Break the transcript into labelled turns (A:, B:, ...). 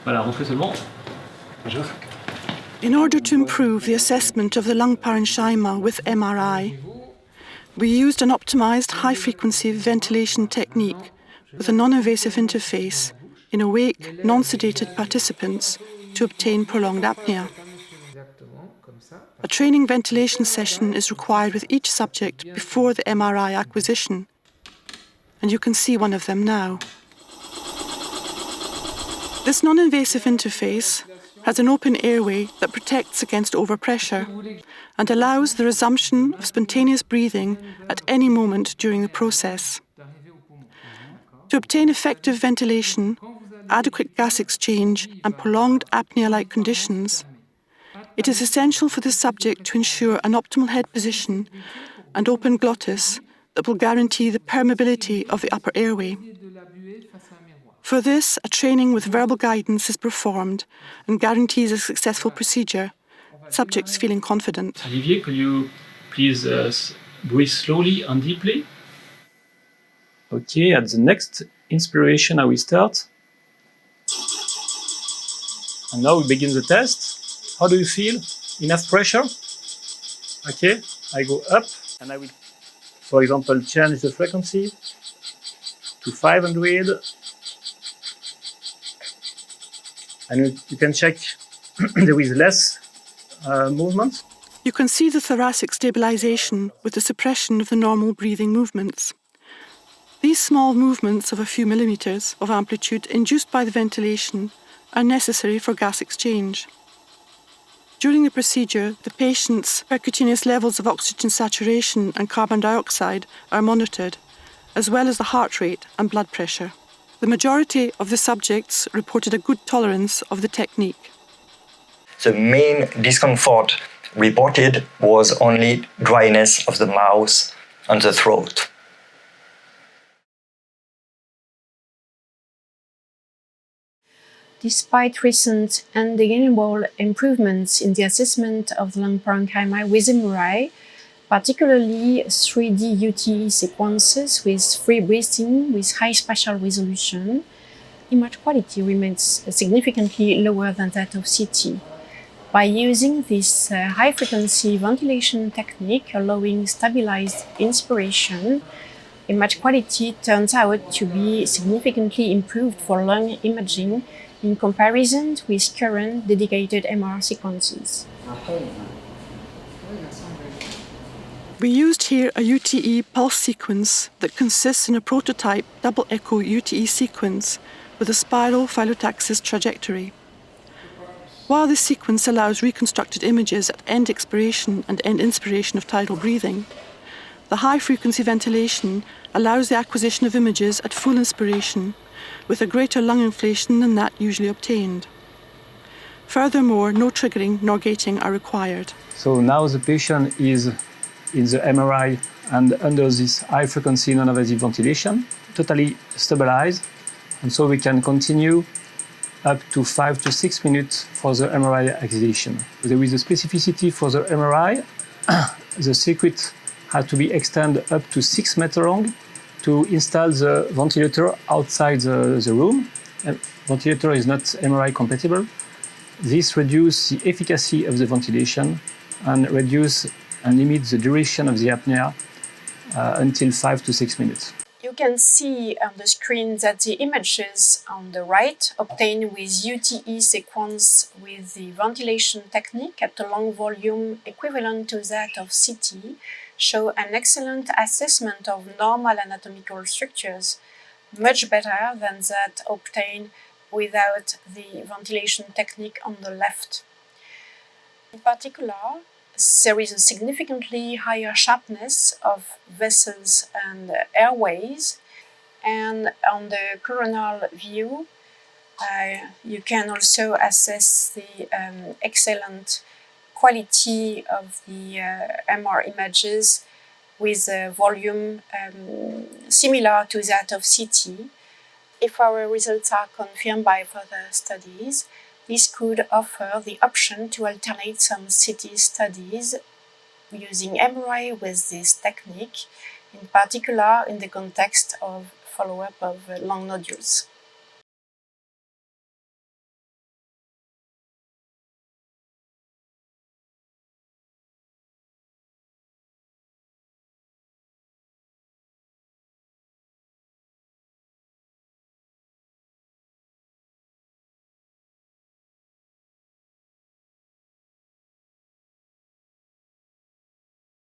A: Voilà, rentrez seulement.
B: In order to improve the assessment of the lung parenchyma with MRI, we used an optimized high-frequency ventilation technique with a non-invasive interface in awake, non-sedated participants to obtain prolonged apnea. A training ventilation session is required with each subject before the MRI acquisition, and you can see one of them now. This non-invasive interface has an open airway that protects against overpressure and allows the resumption of spontaneous breathing at any moment during the process. To obtain effective ventilation, adequate gas exchange and prolonged apnea-like conditions, it is essential for the subject to ensure an optimal head position and open glottis that will guarantee the permeability of the upper airway. For this, a training with verbal guidance is performed and guarantees a successful procedure, subjects feeling confident.
A: Olivier, could you please breathe slowly and deeply? Okay, at the next inspiration I will start. And now we begin the test. How do you feel? Enough pressure? Okay, I go up and I will, for example, change the frequency to 500. And you can check there is less movement.
B: You can see the thoracic stabilization with the suppression of the normal breathing movements. These small movements of a few millimeters of amplitude induced by the ventilation are necessary for gas exchange. During the procedure, the patient's percutaneous levels of oxygen saturation and carbon dioxide are monitored, as well as the heart rate and blood pressure. The majority of the subjects reported a good tolerance of the technique.
C: The main discomfort reported was only dryness of the mouth and the throat.
D: Despite recent undeniable improvements in the assessment of the lung parenchyma with MRI, particularly 3D UTE sequences with free breathing with high spatial resolution, image quality remains significantly lower than that of CT. By using this high-frequency ventilation technique allowing stabilized inspiration, image quality turns out to be significantly improved for lung imaging in comparison with current dedicated MR sequences.
B: We used here a UTE pulse sequence that consists in a prototype double echo UTE sequence with a spiral phyllotaxis trajectory. While this sequence allows reconstructed images at end expiration and end inspiration of tidal breathing, the high-frequency ventilation allows the acquisition of images at full inspiration with a greater lung inflation than that usually obtained. Furthermore, no triggering nor gating are required.
A: So now the patient is in the MRI and under this high-frequency non-invasive ventilation, totally stabilized, and so we can continue up to 5 to 6 minutes for the MRI acquisition. There is a specificity for the MRI. The circuit has to be extended up to 6 meters long to install the ventilator outside the room. Ventilator is not MRI compatible. This reduces the efficacy of the ventilation and reduce and limit the duration of the apnea until 5 to 6 minutes.
D: You can see on the screen that the images on the right obtained with UTE sequence with the ventilation technique at a lung volume equivalent to that of CT show an excellent assessment of normal anatomical structures, much better than that obtained without the ventilation technique on the left. In particular, there is a significantly higher sharpness of vessels and airways, and on the coronal view you can also assess the excellent quality of the MR images with a volume similar to that of CT. If our results are confirmed by further studies, this could offer the option to alternate some CT studies using MRI with this technique, in particular in the context of follow-up of lung nodules.